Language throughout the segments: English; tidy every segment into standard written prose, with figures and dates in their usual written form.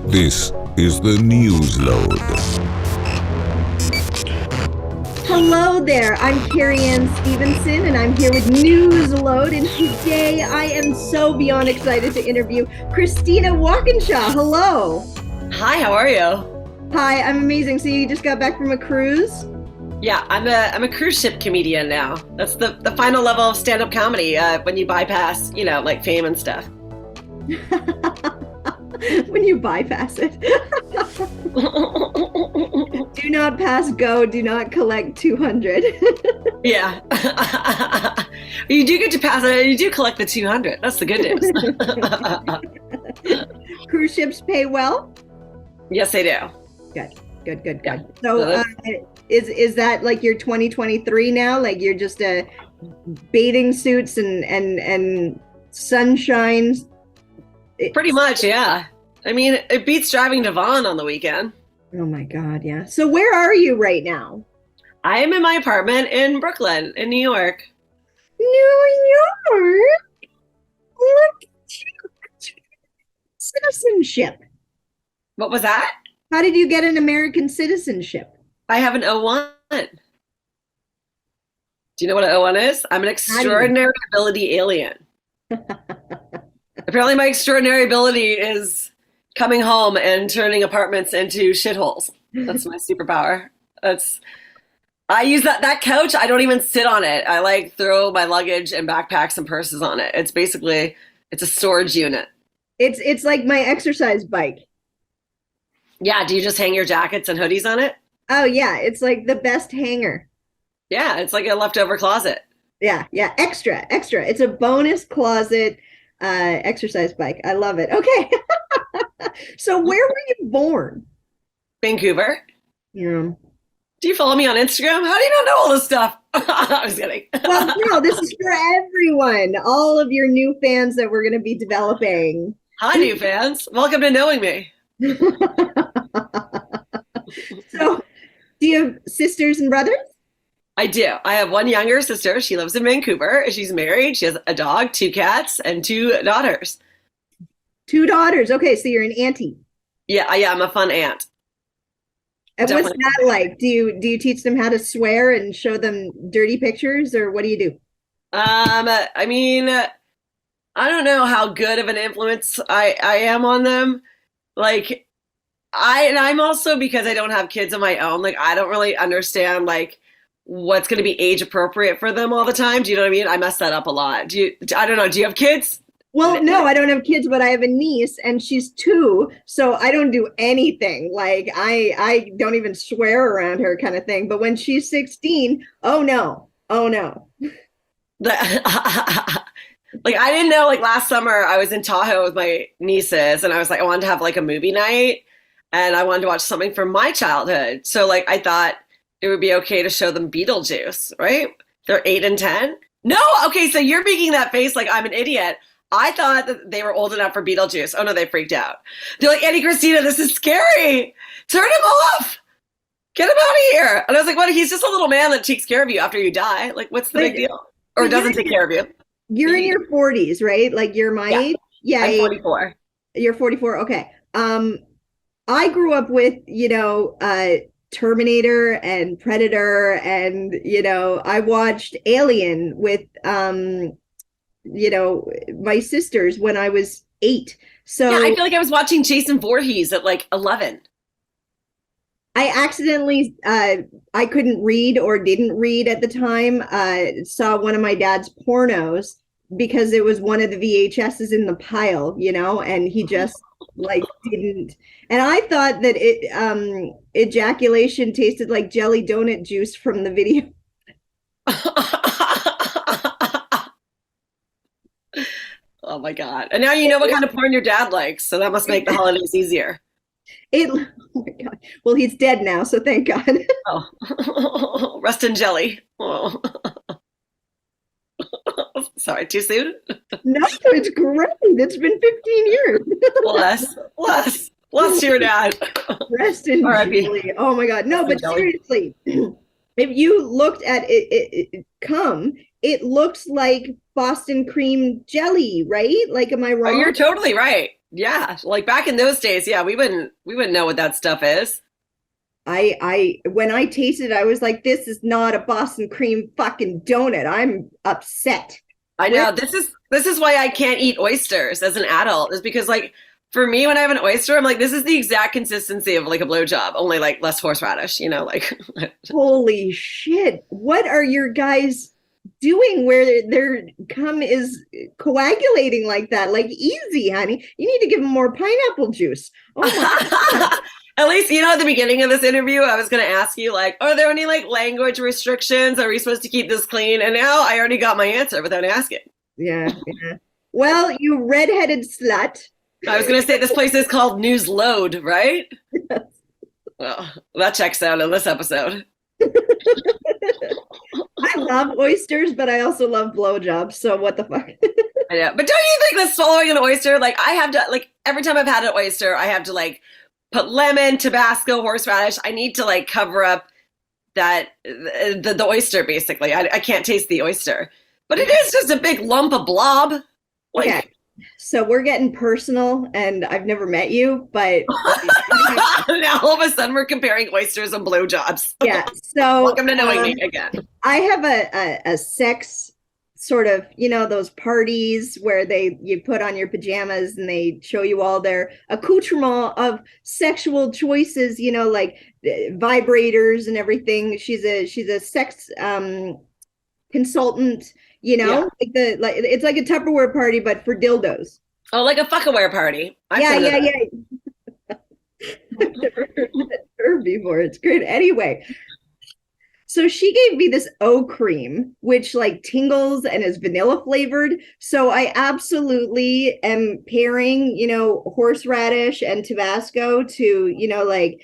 This is the Newsload. Hello there, I'm Carrie Anne Stephenson and I'm here with Newsload, and today I am so beyond excited to interview Christina Walkinshaw. Hello. Hi, how are you? Hi, I'm amazing. So you just got back from a cruise? Yeah, I'm a cruise ship comedian now. That's the final level of stand-up comedy when you bypass, like fame and stuff. When you bypass it. Do not pass go, do not collect 200. Yeah. You do get to pass it, you do collect the 200. That's the good news. Cruise ships pay well? Yes, they do. Good. Yeah. So is that like your 2023 now? Like you're just bathing suits and sunshine? Pretty much, yeah. I mean, it beats driving to Vaughan on the weekend. Oh my God, yeah. So where are you right now? I am in my apartment in Brooklyn, in New York. New York? Look at you. Citizenship. What was that? How did you get an American citizenship? I have an 01. Do you know what an 01 is? I'm an extraordinary ability alien. Apparently my extraordinary ability is coming home and turning apartments into shitholes. That's my superpower. I use that couch. I don't even sit on it. I throw my luggage and backpacks and purses on it. It's a storage unit. It's like my exercise bike. Yeah. Do you just hang your jackets and hoodies on it? Oh yeah. It's like the best hanger. Yeah. It's like a leftover closet. Yeah. Extra. It's a bonus closet exercise bike. I love it. Okay. So where were you born? Vancouver. Yeah. Do you follow me on Instagram? How do you not know all this stuff? I was kidding. Well, no, this is for everyone. All of your new fans that we're going to be developing. Hi, new fans. Welcome to knowing me. So, do you have sisters and brothers? I do. I have one younger sister. She lives in Vancouver. She's married. She has a dog, 2 cats, and 2 daughters. 2 daughters. Okay, so you're an auntie. Yeah, I'm a fun aunt. And Definitely. what's that like? Do you teach them how to swear and show them dirty pictures, or what do you do? I mean, I don't know how good of an influence I am on them. I'm also, because I don't have kids of my own, I don't really understand what's going to be age appropriate for them all the time. Do you know what I mean? I mess that up a lot. I don't know. Do you have kids? Well, no, I don't have kids, but I have a niece and she's 2. So I don't do anything. I don't even swear around her kind of thing. But when she's 16, oh no. I didn't know, last summer I was in Tahoe with my nieces and I was I wanted to have a movie night and I wanted to watch something from my childhood. So I thought it would be okay to show them Beetlejuice, right? They're 8 and 10. No, okay, so you're making that face like I'm an idiot. I thought that they were old enough for Beetlejuice. Oh no, they freaked out. They're like, Auntie Christina, this is scary. Turn him off. Get him out of here. And I was like, what? He's just a little man that takes care of you after you die. What's the big deal? Or doesn't take care of you. You're in your 40s, right? You're my age? Yeah. I'm 44. You're 44. Okay. I grew up with, Terminator and Predator, and I watched Alien with my sisters when I was 8. So yeah, I feel like I was watching Jason Voorhees at 11. I accidentally I couldn't read or didn't read at the time, saw one of my dad's pornos because it was one of the VHSs in the pile, and he just didn't. And I thought that ejaculation tasted like jelly donut juice from the video. Oh my God. And now you know what kind of porn your dad likes, so that must make the holidays easier. Oh my God. Well, he's dead now, so thank God. Oh, rest in jelly. Oh. Sorry, too soon? No, it's great. It's been 15 years. Bless your dad. Rest in jelly. Oh my God. No, but seriously, if you looked at it looks like Boston cream jelly, right? Am I wrong? Oh, you're totally right. Yeah, like back in those days, yeah, we wouldn't know what that stuff is. I when I tasted it, I was like, this is not a Boston cream fucking donut. I'm upset. I Where know this is why I can't eat oysters as an adult, is because like for me when I have an oyster, I'm like, this is the exact consistency of like a blowjob, only like less horseradish, like holy shit. What are your guys doing where their cum is coagulating like that? Like easy, honey. You need to give them more pineapple juice. Oh my God. At least, at the beginning of this interview, I was going to ask you, like, are there any, like, language restrictions? Are we supposed to keep this clean? And now I already got my answer without asking. Yeah. Well, you redheaded slut. I was going to say this place is called Newsload, right? Yes. Well, that checks out in this episode. I love oysters, but I also love blowjobs. So what the fuck? I know. But don't you think that swallowing an oyster, like, I have to, like, every time I've had an oyster, I have to, like, put lemon, Tabasco, horseradish. I need to like cover up that the oyster basically. I can't taste the oyster, but it is just a big lump of blob. Like, okay. So we're getting personal, and I've never met you, but now all of a sudden we're comparing oysters and blowjobs. Yeah. So welcome to knowing me again. I have a sex sort of, those parties where you put on your pajamas and they show you all their accoutrement of sexual choices, like vibrators and everything. She's a sex consultant, like it's like a Tupperware party but for dildos. Oh, like a fuckaware party. Yeah. I've never heard that term before. It's great. Anyway, so she gave me this O cream, which like tingles and is vanilla flavored. So I absolutely am pairing, horseradish and Tabasco to, like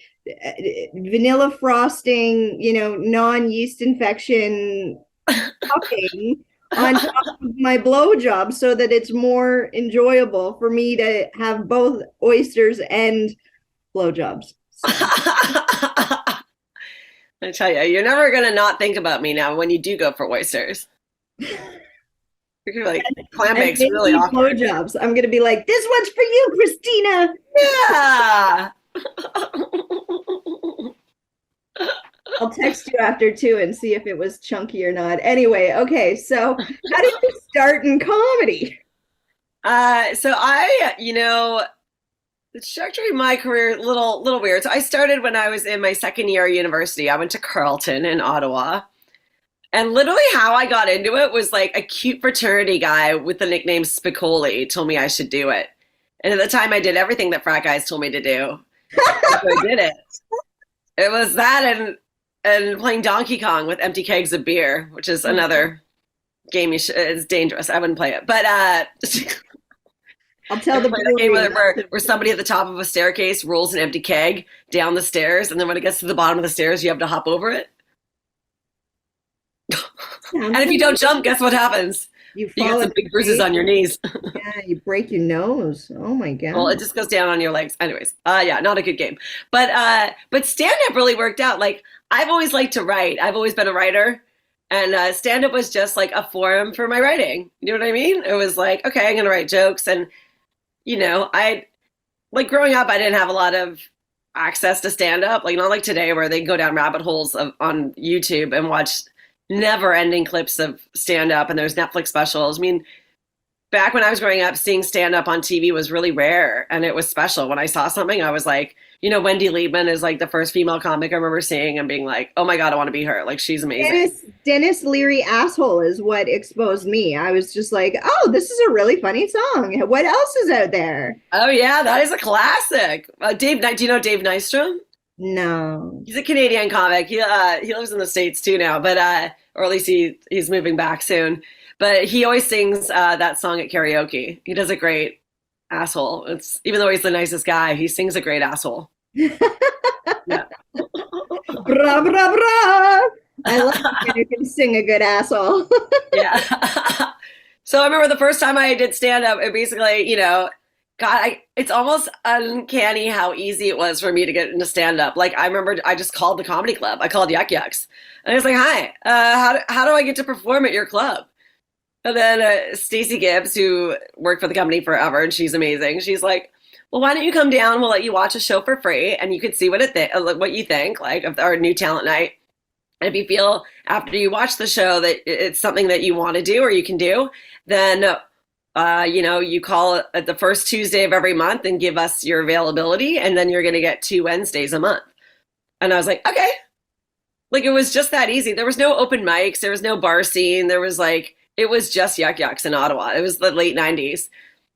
vanilla frosting, non-yeast infection topping on top of my blowjob so that it's more enjoyable for me to have both oysters and blowjobs. So. I tell you, you're never going to not think about me now when you do go for oysters. You're like, clam bake's really awkward. Blowjobs. I'm going to be like, this one's for you, Christina. Yeah. I'll text you after too and see if it was chunky or not. Anyway, okay. So how did you start in comedy? So I, the trajectory of my career, little weird. So I started when I was in my second year of university. I went to Carleton in Ottawa. And literally how I got into it was like a cute fraternity guy with the nickname Spicoli told me I should do it. And at the time I did everything that frat guys told me to do. So I did it. It was that and playing Donkey Kong with empty kegs of beer, which is another game it's dangerous. I wouldn't play it. But I'll tell the game where somebody at the top of a staircase rolls an empty keg down the stairs, and then when it gets to the bottom of the stairs, you have to hop over it. And if you don't jump, guess what happens? You get some big bruises on your knees. Yeah, you break your nose. Oh my God. Well, it just goes down on your legs. Anyways, yeah, not a good game. But stand-up really worked out. Like, I've always liked to write. I've always been a writer. And stand-up was just like a forum for my writing. You know what I mean? It was like, okay, I'm going to write jokes. And, I like growing up, I didn't have a lot of access to stand-up. Like, not like today where they can go down rabbit holes on YouTube and watch never-ending clips of stand-up, and there's Netflix specials. I mean, back when I was growing up, seeing stand-up on TV was really rare, and it was special. When I saw something, I was like, Wendy Liebman is like the first female comic I remember seeing and being like, oh my God, I want to be her. Like, she's amazing. Dennis Leary asshole is what exposed me. I was just like, oh, this is a really funny song. What else is out there? Oh yeah, that is a classic. Do you know Dave Nystrom? No. He's a Canadian comic. He lives in the States too now, but or at least he's moving back soon. But he always sings that song at karaoke. He does a great asshole. It's even though he's the nicest guy, he sings a great asshole. Yeah. Bra bra bra. I love when you can sing a good asshole. Yeah. So I remember the first time I did stand up, it basically, God, it's almost uncanny how easy it was for me to get into stand-up. Like, I remember I just called the comedy club. I called Yuck Yucks. And I was like, hi, how do I get to perform at your club? And then Stacey Gibbs, who worked for the company forever, and she's amazing. She's like, well, why don't you come down? We'll let you watch a show for free, and you could see what you think, like, of our new talent night. And if you feel after you watch the show that it's something that you want to do or you can do, then you call at the first Tuesday of every month and give us your availability, and then you're going to get 2 Wednesdays a month. And I was like, okay. Like, it was just that easy. There was no open mics. There was no bar scene. It was just Yuck Yucks in Ottawa. It was the late 90s.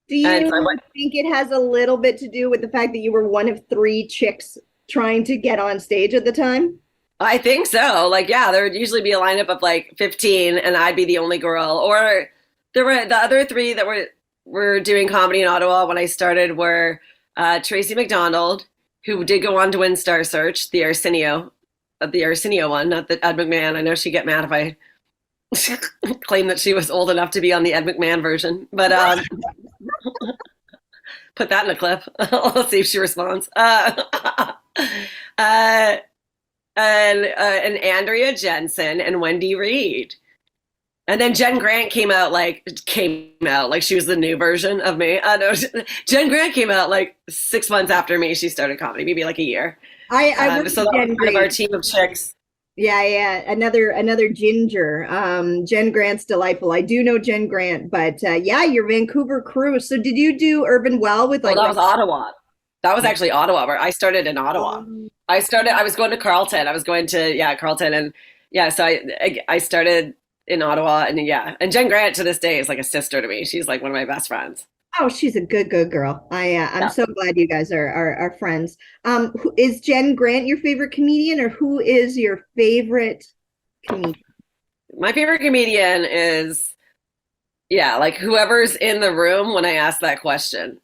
Do you think it has a little bit to do with the fact that you were one of 3 chicks trying to get on stage at the time? I think so. Like, yeah, there would usually be a lineup of like 15 and I'd be the only girl. Or there were the other 3 that were doing comedy in Ottawa when I started were Tracy McDonald, who did go on to win Star Search, the Arsenio one, not the Ed McMahon. I know she'd get mad if I claimed that she was old enough to be on the Ed McMahon version. But put that in a clip. Let's see if she responds. And Andrea Jensen and Wendy Reed. And then Jen Grant came out like she was the new version of me. No, Jen Grant came out like 6 months after me. She started comedy, maybe like a year. I worked so that was part of our team of chicks. Yeah. Another ginger. Jen Grant's delightful. I do know Jen Grant, but your Vancouver crew. So did you do Urban Well with like? That was Ottawa. That was actually Ottawa, where I started in Ottawa. I was going to Carleton. I was going to Carleton, and so I started in Ottawa, and Jen Grant to this day is like a sister to me. She's like one of my best friends. Oh, she's a good girl. I'm so glad you guys are friends. Is Jen Grant your favorite comedian, or who is your favorite comedian? My favorite comedian is like whoever's in the room when I ask that question.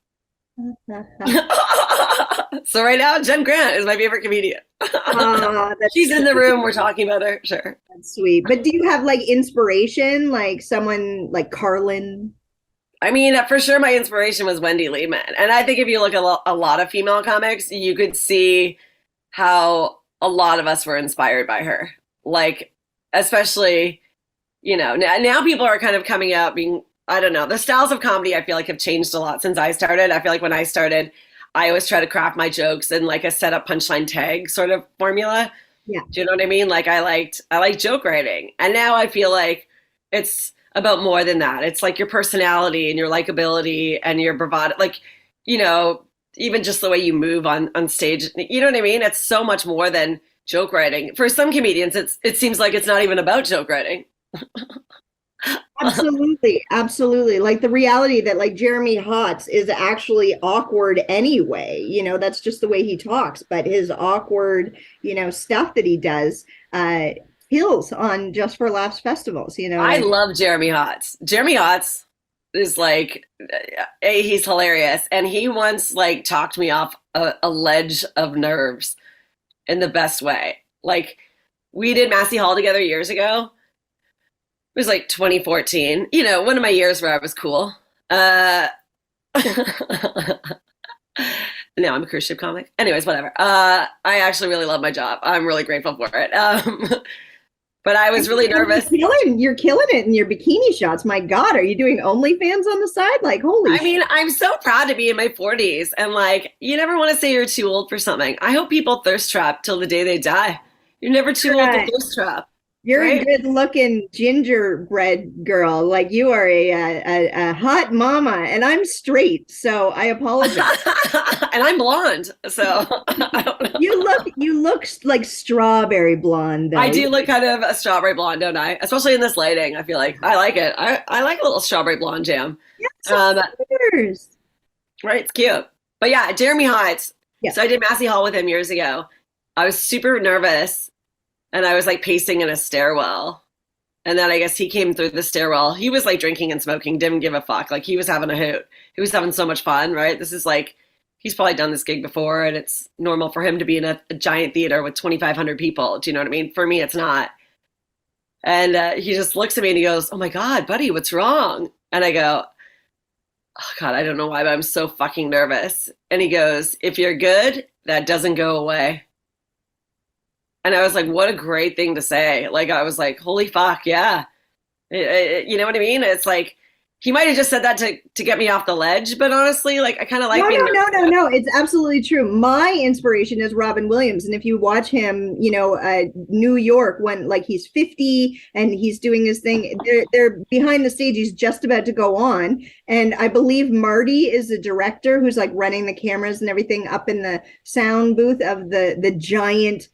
So right now, Jen Grant is my favorite comedian. She's in the room. We're talking about her. Sure. That's sweet. But do you have like inspiration, like someone like Carlin? I mean, for sure, my inspiration was Wendy Liebman. And I think if you look at a lot of female comics, you could see how a lot of us were inspired by her. Like, especially, now people are kind of coming out being, I don't know, the styles of comedy I feel like have changed a lot since I started. I feel like when I started, I always try to craft my jokes in like a setup punchline tag sort of formula. Yeah. Do you know what I mean? Like I liked joke writing. And now I feel like it's about more than that. It's like your personality and your likability and your bravado. Like, even just the way you move on stage. You know what I mean? It's so much more than joke writing. For some comedians, it seems like it's not even about joke writing. Absolutely. Like the reality that like Jeremy Hotz is actually awkward anyway. That's just the way he talks. But his awkward, stuff that he does kills on Just for Laughs festivals. I love Jeremy Hotz. Jeremy Hotz is like, he's hilarious, and he once like talked me off a ledge of nerves in the best way. Like we did Massey Hall together years ago. It was like 2014, one of my years where I was cool. Now I'm a cruise ship comic. Anyways, whatever. I actually really love my job. I'm really grateful for it. But I was really nervous. You're killing it in your bikini shots. My God, are you doing OnlyFans on the side? Like, holy I mean, I'm so proud to be in my 40s. And like, you never want to say you're too old for something. I hope people thirst trap till the day they die. You're never too old to thirst trap. You're a good-looking gingerbread girl. Like you are a hot mama, and I'm straight, so I apologize. And I'm blonde, so I don't know. You look like strawberry blonde, though. I do look kind of a strawberry blonde, don't I? Especially in this lighting, I feel like I like it. I like a little strawberry blonde jam. Yeah, right, it's cute. But yeah, Jeremy Hotz. Yeah. So I did Massey Hall with him years ago. I was super nervous. And I was like pacing in a stairwell. And then I guess he came through the stairwell. He was like drinking and smoking, didn't give a fuck. Like he was having a hoot. He was having so much fun, right? This is like, he's probably done this gig before, and it's normal for him to be in a giant theater with 2,500 people. Do you know what I mean? For me, it's not. And he just looks at me and he goes, "Oh my God, buddy, what's wrong?" And I go, "Oh God, I don't know why, but I'm so fucking nervous." And he goes, "If you're good, that doesn't go away." And I was like, what a great thing to say. Like, I was like, holy fuck, yeah. You know what I mean? It's like, he might have just said that to get me off the ledge, but honestly, like I kind of like being No. It's absolutely true. My inspiration is Robin Williams, and if you watch him, New York, when like he's 50 and he's doing his thing, they're behind the stage. He's just about to go on, and I believe Marty is the director who's like running the cameras and everything up in the sound booth of the giant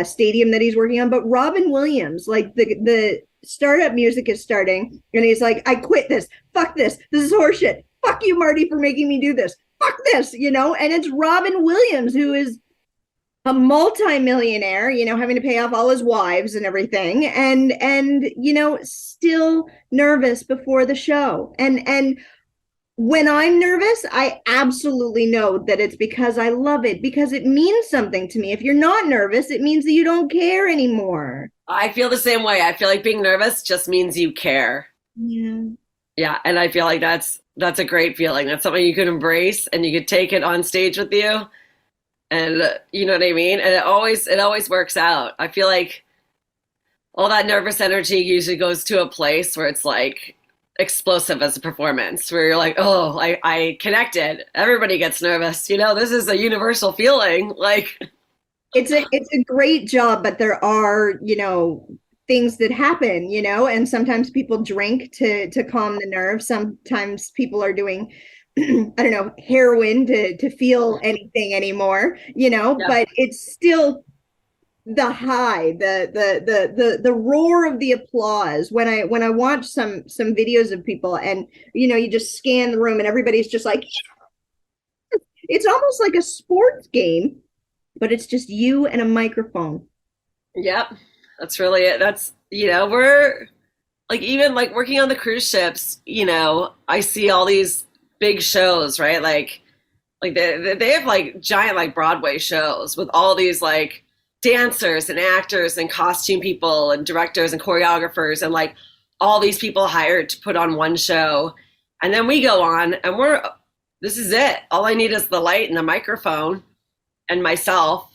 stadium that he's working on. But Robin Williams, like the startup music is starting, and he's like, I quit this. Fuck this. This is horseshit. Fuck you, Marty, for making me do this. Fuck this, and it's Robin Williams, who is a multi-millionaire, having to pay off all his wives and everything, and still nervous before the show. And when I'm nervous, I absolutely know that it's because I love it, because it means something to me. If you're not nervous, it means that you don't care anymore. I feel the same way. I feel like being nervous just means you care. Yeah. Yeah, and I feel like that's a great feeling. That's something you could embrace, and you could take it on stage with you. And you know what I mean? And it always works out. I feel like all that nervous energy usually goes to a place where it's like explosive as a performance, where you're like, oh, I connected. Everybody gets nervous. This is a universal feeling. Like it's a great job, but there are, things that happen, and sometimes people drink to calm the nerves. Sometimes people are doing, I don't know, heroin to feel anything anymore, yeah. But it's still the high, the roar of the applause. When I watch some videos of people, and you just scan the room and everybody's just like, it's almost like a sports game, but it's just you and a microphone. Yep. That's really it. That's, we're like, even like working on the cruise ships, I see all these big shows, right? Like they have like giant, like Broadway shows with all these like dancers and actors and costume people and directors and choreographers and like all these people hired to put on one show. And then we go on and this is it. All I need is the light and the microphone and myself.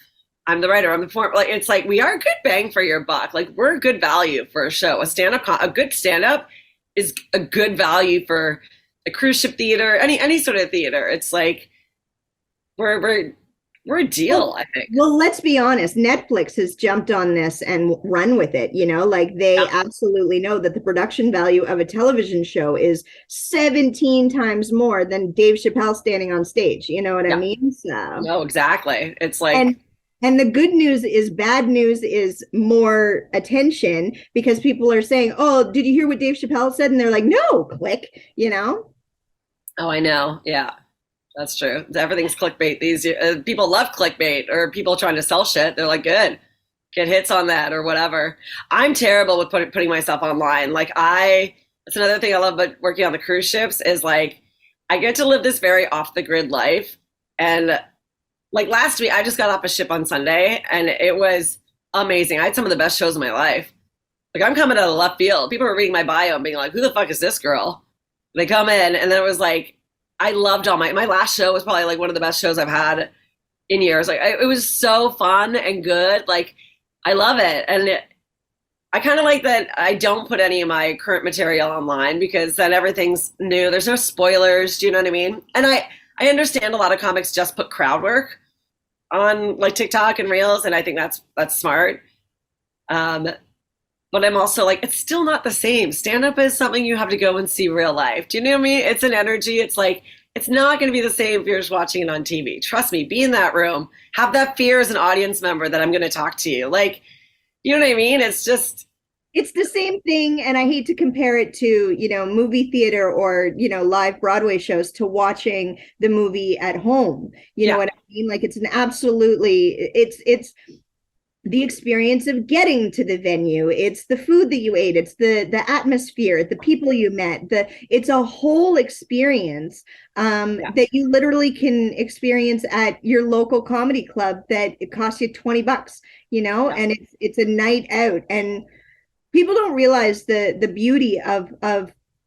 I'm the writer. I'm the performer. Like, it's like, we are a good bang for your buck. Like, we're a good value for a show. A good stand-up is a good value for a cruise ship theater, any sort of theater. It's like, we're a deal, I think. Well, let's be honest. Netflix has jumped on this and run with it. Like they absolutely know that the production value of a television show is 17 times more than Dave Chappelle standing on stage. You know what I mean? So. No, exactly. It's like. And the good news is, bad news is more attention, because people are saying, oh, did you hear what Dave Chappelle said? And they're like, no, click, Oh, I know. Yeah, that's true. Everything's clickbait. These people love clickbait, or people trying to sell shit. They're like, good, get hits on that or whatever. I'm terrible with putting myself online. Like that's another thing I love about working on the cruise ships is like, I get to live this very off the grid life. And like last week, I just got off a ship on Sunday and it was amazing. I had some of the best shows of my life. Like, I'm coming out of left field. People were reading my bio and being like, who the fuck is this girl? They come in, and then it was like, I loved all my last show was probably like one of the best shows I've had in years. Like, it was so fun and good. Like, I love it. And I kind of like that I don't put any of my current material online, because then everything's new. There's no spoilers. Do you know what I mean? And I understand a lot of comics just put crowd work on like TikTok and Reels, and I think that's smart. But I'm also like, it's still not the same. Stand-up is something you have to go and see real life. Do you know what I mean? It's an energy. It's like, it's not going to be the same if you're just watching it on TV. Trust me, be in that room. Have that fear as an audience member that I'm going to talk to you. Like, you know what I mean? It's just... It's the same thing, and I hate to compare it to, movie theater or, live Broadway shows, to watching the movie at home. You know what I mean? Like, it's it's the experience of getting to the venue. It's the food that you ate. It's the atmosphere, the people you met. It's a whole experience that you literally can experience at your local comedy club that it costs you $20, and it's a night out. And people don't realize the beauty of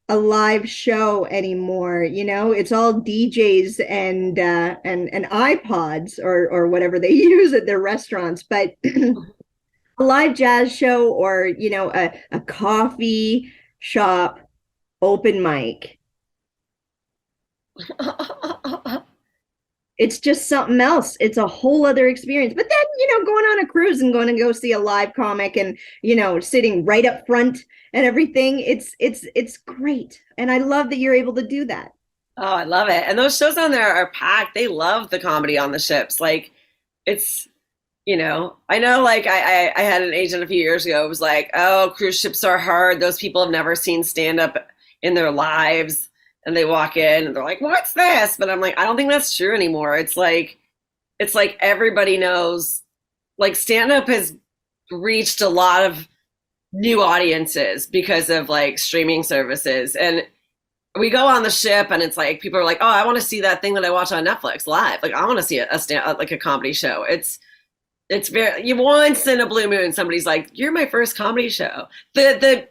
a live show anymore. It's all DJs and iPods or whatever they use at their restaurants. But a live jazz show, or a coffee shop open mic, It's just something else. It's a whole other experience. But then, going on a cruise and going to go see a live comic and, sitting right up front and everything, it's great. And I love that you're able to do that. Oh, I love it. And those shows on there are packed. They love the comedy on the ships. Like it's, I know like I had an agent a few years ago who was like, oh, cruise ships are hard. Those people have never seen stand up in their lives. And they walk in and they're like, what's this? But I'm like, I don't think that's true anymore. It's like everybody knows, like stand up has reached a lot of new audiences because of like streaming services. And we go on the ship and it's like, people are like, oh, I want to see that thing that I watch on Netflix live. Like I want to see like a comedy show. It's very, once in a blue moon, somebody's like, you're my first comedy show. The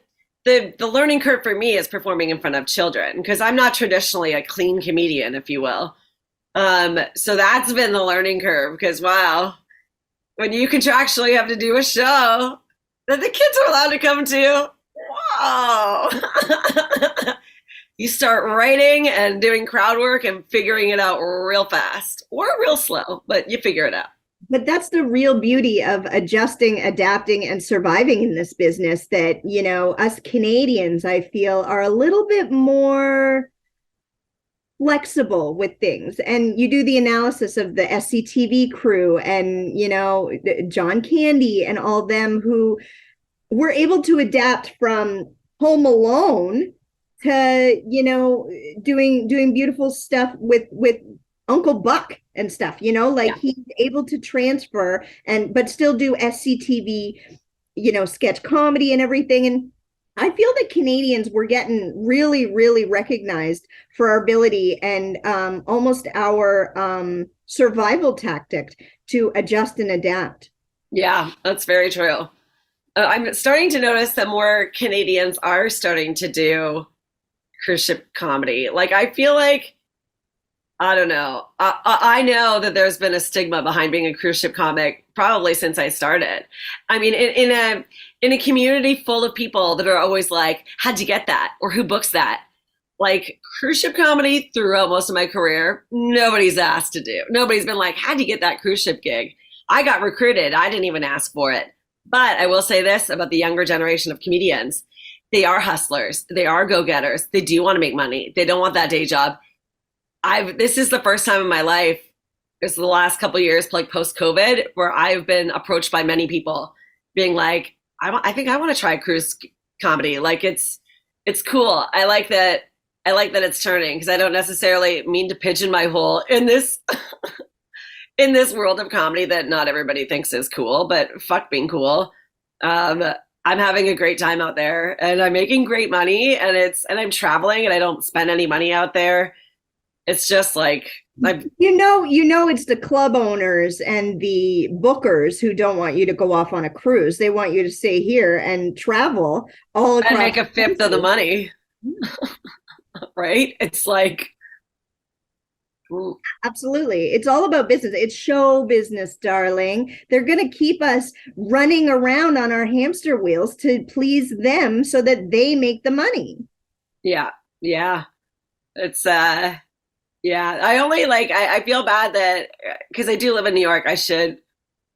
learning curve for me is performing in front of children because I'm not traditionally a clean comedian, if you will. So that's been the learning curve because wow, when you contractually have to do a show that the kids are allowed to come to, whoa. You start writing and doing crowd work and figuring it out real fast or real slow, but you figure it out. But that's the real beauty of adjusting, adapting, and surviving in this business that, us Canadians, I feel, are a little bit more flexible with things. And you do the analysis of the SCTV crew and, John Candy and all them who were able to adapt from Home Alone to, doing beautiful stuff with Uncle Buck and stuff, he's able to transfer but still do SCTV, sketch comedy and everything. And I feel that Canadians were getting really, really recognized for our ability and almost our survival tactic to adjust and adapt. Yeah, that's very true. I'm starting to notice that more Canadians are starting to do cruise ship comedy. Like, I feel like, I don't know. I know that there's been a stigma behind being a cruise ship comic probably since I started. I mean, in a community full of people that are always like, how'd you get that? Or who books that? Like cruise ship comedy throughout most of my career, nobody's asked to do. Nobody's been like, how'd you get that cruise ship gig? I got recruited. I didn't even ask for it. But I will say this about the younger generation of comedians. They are hustlers. They are go-getters. They do want to make money. They don't want that day job. This is the first time in my life, it's the last couple of years, like post-COVID, where I've been approached by many people being like, I think I want to try cruise comedy. Like it's cool. I like that it's turning because I don't necessarily mean to pigeon my hole in this in this world of comedy that not everybody thinks is cool, but fuck being cool. I'm having a great time out there and I'm making great money and I'm traveling and I don't spend any money out there. It's just like it's the club owners and the bookers who don't want you to go off on a cruise. They want you to stay here and travel all across and make a fifth of the money. Right? It's like absolutely. It's all about business. It's show business, darling. They're going to keep us running around on our hamster wheels to please them so that they make the money. Yeah. Yeah. It's yeah, I feel bad that because I do live in New York, I should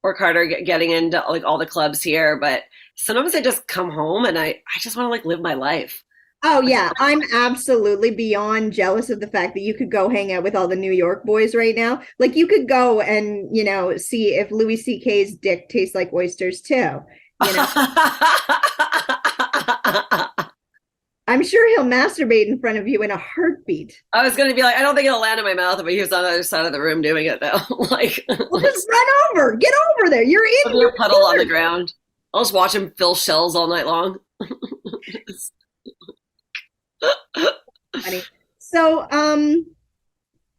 work harder getting into like all the clubs here. But sometimes I just come home and I just want to like live my life. Oh, yeah. I'm absolutely beyond jealous of the fact that you could go hang out with all the New York boys right now. Like you could go and, see if Louis C.K.'s dick tastes like oysters too. I'm sure he'll masturbate in front of you in a heartbeat. I was going to be like, I don't think it'll land in my mouth if he was on the other side of the room doing it, though. Like, well, just run over. Get over there. You're in your puddle on the ground. I'll just watch him fill shells all night long. Funny. So,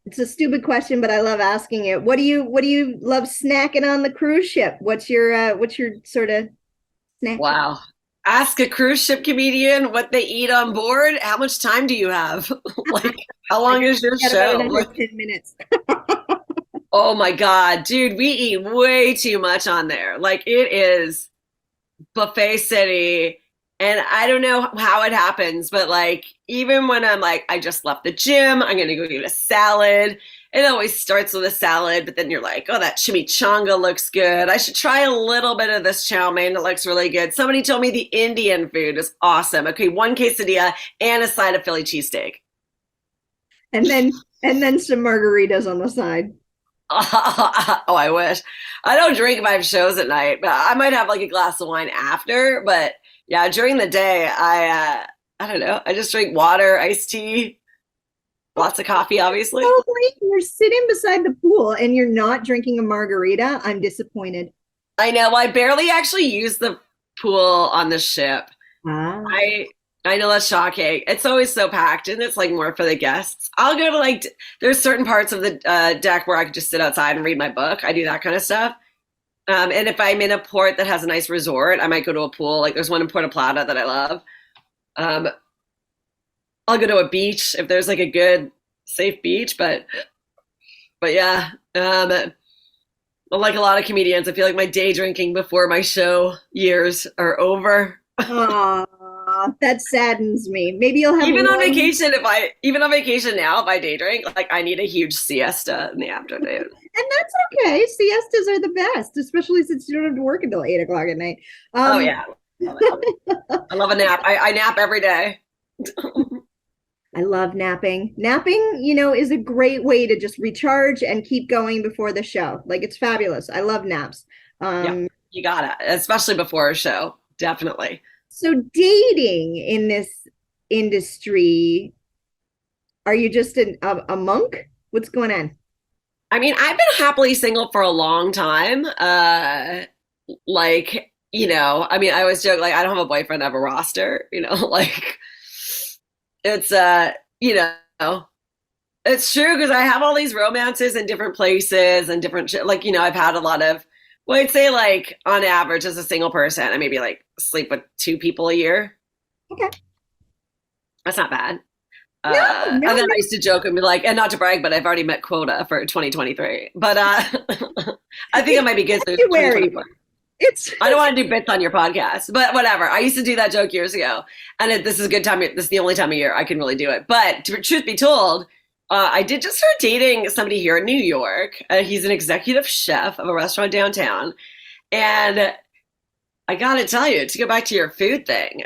it's a stupid question, but I love asking it. What do you love snacking on the cruise ship? What's your sort of snack? Wow. Ask a cruise ship comedian what they eat on board. How much time do you have? Like, how long is your show? Like 10 minutes. Oh my God, dude, we eat way too much on there. Like it is buffet city. And I don't know how it happens, but like, even when I'm like, I just left the gym, I'm going to go eat a salad. It always starts with a salad, but then you're like, oh, that chimichanga looks good. I should try a little bit of this chow mein. It looks really good. Somebody told me the Indian food is awesome. Okay, one quesadilla and a side of Philly cheesesteak. And then some margaritas on the side. Oh, I wish. I don't drink if I have shows at night, but I might have like a glass of wine after. But yeah, during the day, I don't know. I just drink water, iced tea, lots of coffee, obviously. So great. You're sitting beside the pool and you're not drinking a margarita. I'm disappointed. I know. Well, I barely actually use the pool on the ship. Ah. I know that's shocking. It's always so packed, and it's like more for the guests. I'll go to like there's certain parts of the deck where I can just sit outside and read my book. I do that kind of stuff. And if I'm in a port that has a nice resort, I might go to a pool. Like there's one in Puerto Plata that I love. I'll go to a beach if there's like a good, safe beach. But yeah, like a lot of comedians, I feel like my day drinking before my show years are over. Aw, that saddens me. Maybe you'll have even on vacation now, if I day drink, like I need a huge siesta in the afternoon. And that's okay. Siestas are the best, especially since you don't have to work until 8 o'clock at night. Oh yeah. I love a nap. I nap every day. I love napping. Napping, is a great way to just recharge and keep going before the show. Like it's fabulous. I love naps. Yeah, you gotta, especially before a show. Definitely. So dating in this industry, are you just a monk? What's going on? I mean, I've been happily single for a long time. Like, I mean, I always joke, like, I don't have a boyfriend, I have a roster, like it's, it's true because I have all these romances in different places and different, like, I've had a lot of, well, I'd say like on average as a single person, I maybe like sleep with 2 people a year. Okay. That's not bad. No, and then I used to joke and be like, and not to brag, but I've already met quota for 2023. But I think it might be good for 2024. I don't want to do bits on your podcast, but whatever. I used to do that joke years ago. And this is a good time. This is the only time of year I can really do it. But truth be told, I did just start dating somebody here in New York. He's an executive chef of a restaurant downtown. And I got to tell you, to go back to your food thing,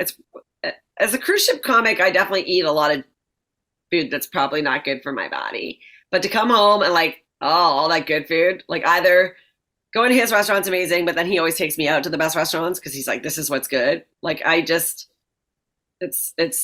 as a cruise ship comic, I definitely eat a lot of food that's probably not good for my body. But to come home and like, all that good food, like either going to his restaurant's amazing, but then he always takes me out to the best restaurants because he's like, this is what's good. Like it's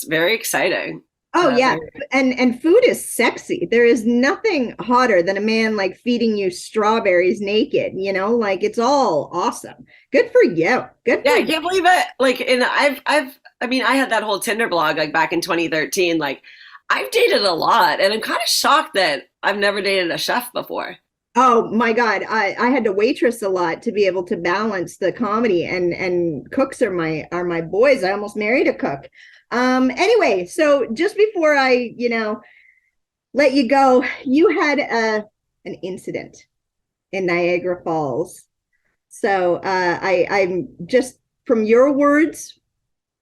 very exciting. Oh yeah. And food is sexy. There is nothing hotter than a man like feeding you strawberries naked, like it's all awesome. Good for you. Good for you. I can't believe it. Like, and I had that whole Tinder blog like back in 2013. Like I've dated a lot and I'm kind of shocked that I've never dated a chef before. Oh my God. I had to waitress a lot to be able to balance the comedy and cooks are my boys. I almost married a cook. Anyway, so just before I, let you go, you had an incident in Niagara Falls. So I'm just from your words,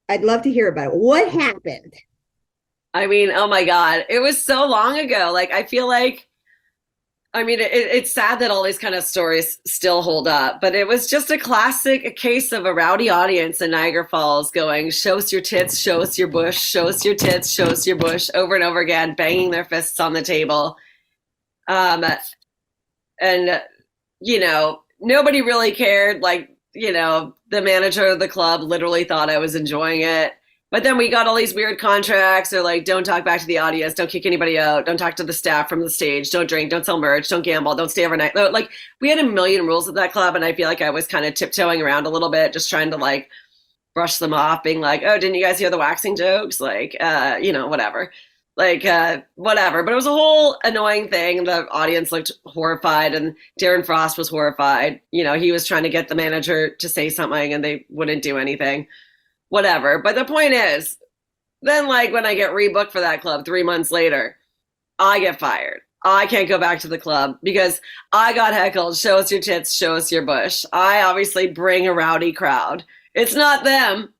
I'd love to hear about it. What happened? I mean, oh my God, it was so long ago. Like, I feel like, I mean, it's sad that all these kind of stories still hold up, but it was just a case of a rowdy audience in Niagara Falls going, show us your tits, show us your bush, show us your tits, show us your bush, over and over again, banging their fists on the table. And, nobody really cared. Like, the manager of the club literally thought I was enjoying it. But then we got all these weird contracts. They're like, don't talk back to the audience. Don't kick anybody out. Don't talk to the staff from the stage. Don't drink. Don't sell merch. Don't gamble. Don't stay overnight. Like we had a million rules at that club. And I feel like I was kind of tiptoeing around a little bit, just trying to like brush them off, being like, oh, didn't you guys hear the waxing jokes? Like, whatever. Like, whatever. But it was a whole annoying thing. The audience looked horrified and Darren Frost was horrified. He was trying to get the manager to say something and they wouldn't do anything. Whatever. But the point is, then like when I get rebooked for that club 3 months later, I get fired. I can't go back to the club because I got heckled. Show us your tits, show us your bush. I obviously bring a rowdy crowd. It's not them,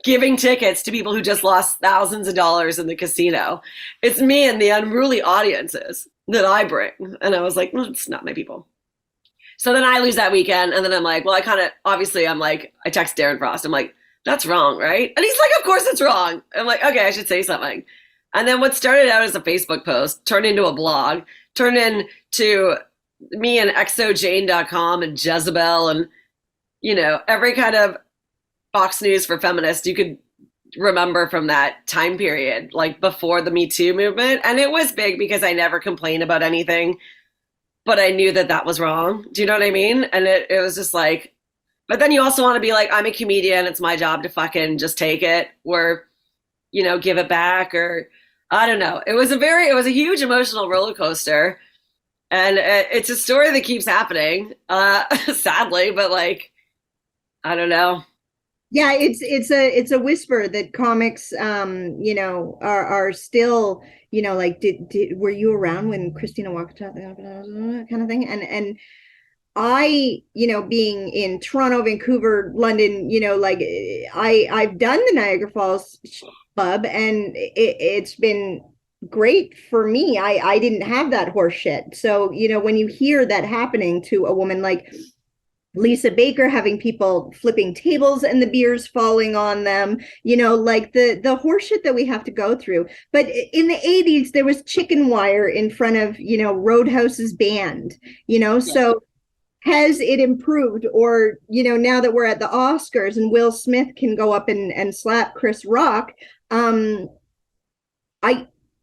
giving tickets to people who just lost thousands of dollars in the casino. It's me and the unruly audiences that I bring. And I was like, it's not my people. So then I lose that weekend. And then I'm like, well, I text Darren Frost. I'm like, that's wrong, right? And he's like, of course it's wrong. I'm like, okay, I should say something. And then what started out as a Facebook post turned into a blog, turned into me and exojane.com and Jezebel and, every kind of Fox News for feminists you could remember from that time period, like before the Me Too movement. And it was big because I never complained about anything, but I knew that was wrong. Do you know what I mean? And it was just like, but then you also want to be like, I'm a comedian. It's my job to fucking just take it or, give it back, or I don't know. It was a huge emotional roller coaster. And it's a story that keeps happening, sadly, but like, I don't know. Yeah, it's a whisper that comics, are still, like, were you around when Christina Walkinshaw kind of thing? And I, being in Toronto, Vancouver, London, like I've done the Niagara Falls Club, and it's been great for me. I didn't have that horse shit. So, when you hear that happening to a woman like Lisa Baker, having people flipping tables and the beers falling on them, like the horseshit that we have to go through. But in the 80s, there was chicken wire in front of, Roadhouse's band, so has it improved? Or, now that we're at the Oscars and Will Smith can go up and slap Chris Rock,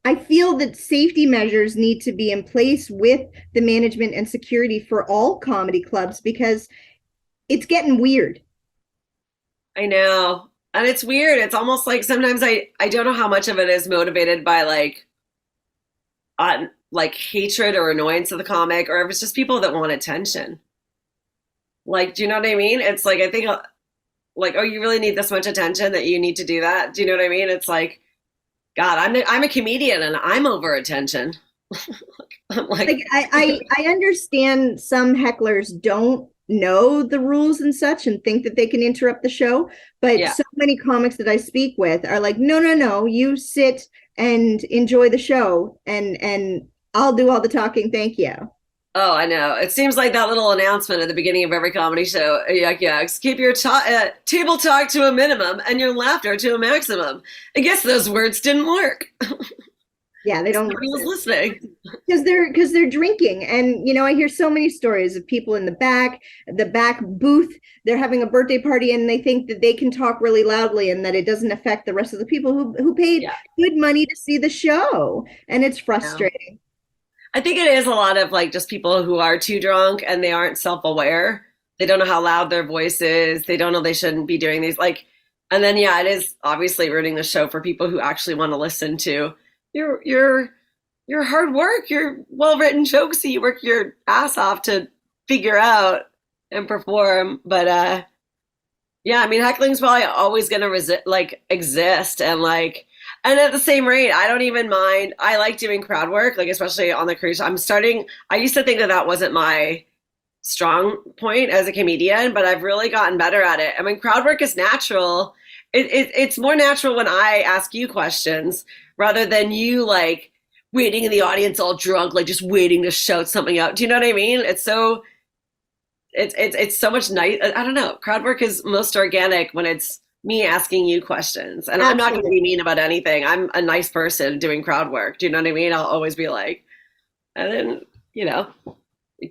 I feel that safety measures need to be in place with the management and security for all comedy clubs, because it's getting weird. I know. And it's weird. It's almost like sometimes I don't know how much of it is motivated by like hatred or annoyance of the comic, or if it's just people that want attention. Like, do you know what I mean? It's like, I think like, oh, you really need this much attention that you need to do that? Do you know what I mean? It's like, God, I'm a comedian and I'm over attention. I understand some hecklers don't know the rules and such and think that they can interrupt the show, but so many comics that I speak with are like, no, you sit and enjoy the show, and I'll do all the talking. Thank you. Oh, I know. It seems like that little announcement at the beginning of every comedy show. Yeah. Keep your table talk to a minimum and your laughter to a maximum. I guess those words didn't work. Yeah, they don't. Nobody was listening because they're drinking, and I hear so many stories of people in the back booth. They're having a birthday party and they think that they can talk really loudly and that it doesn't affect the rest of the people who paid good money to see the show, and it's frustrating. Yeah. I think it is a lot of like just people who are too drunk and they aren't self-aware. They don't know how loud their voice is. They don't know they shouldn't be doing these. And then, it is obviously ruining the show for people who actually want to listen to your hard work, your well-written jokes that you work your ass off to figure out and perform. But heckling's probably always going to exist, and at the same rate, I don't even mind. I like doing crowd work, especially on the cruise. I used to think that wasn't my strong point as a comedian, but I've really gotten better at it. I mean, crowd work is natural. It's more natural when I ask you questions rather than you waiting in the audience all drunk, just waiting to shout something out. Do you know what I mean? It's so much nice. I don't know. Crowd work is most organic when it's me asking you questions, and Absolutely. I'm not going to be mean about anything. I'm a nice person doing crowd work. Do you know what I mean? I'll always be and then,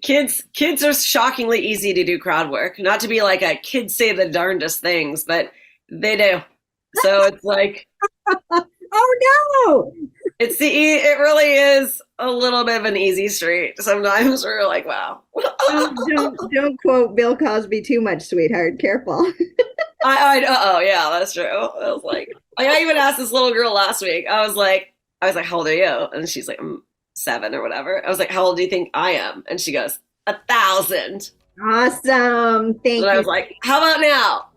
kids are shockingly easy to do crowd work. Not to be like a kids say the darndest things, but they do. So it's oh no! It really is a little bit of an easy street. Sometimes we're like, wow. don't quote Bill Cosby too much, sweetheart. Careful. Oh yeah, that's true. I was I even asked this little girl last week. I was like, how old are you? And she's like, I'm 7 or whatever. I was like, how old do you think I am? And she goes, 1,000. Awesome. Thank you. I was like, how about now?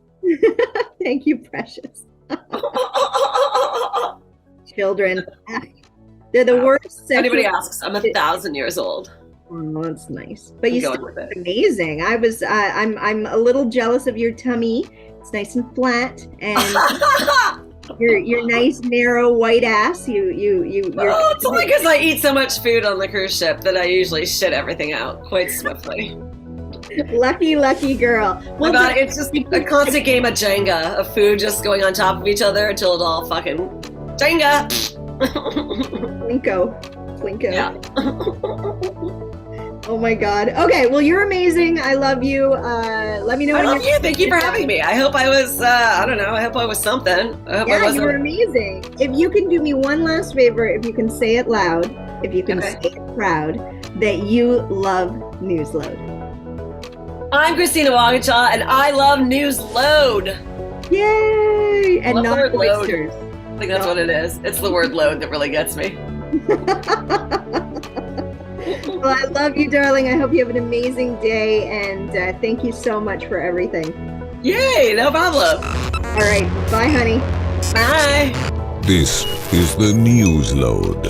Thank you, precious. Children, they're the worst. Anybody asks, I'm 1,000 years old. Oh, that's nice. But you still look amazing. I'm a little jealous of your tummy It's nice and flat, and your nice narrow white ass. You're It's only because I eat so much food on the cruise ship that I usually shit everything out quite swiftly. lucky girl. Well, It's just a constant game of Jenga, of food just going on top of each other until it all fucking Jenga. Plinko. Yeah. Oh my God. Okay, well, you're amazing. I love you. Let me know. I love you. Thank you for having me. I hope I was, I don't know, I hope I was something. I hope I wasn't. You were amazing. If you can do me one last favor, if you can say it loud, if you can say it proud, that you love Newsload. I'm Christina Walkinshaw, and I love Newsload. Yay! And not load. oysters. I think that's what it is. It's the word load that really gets me. Well, I love you, darling. I hope you have an amazing day, and thank you so much for everything. Yay, no problem. All right, bye, honey. Bye. This is the Newsload.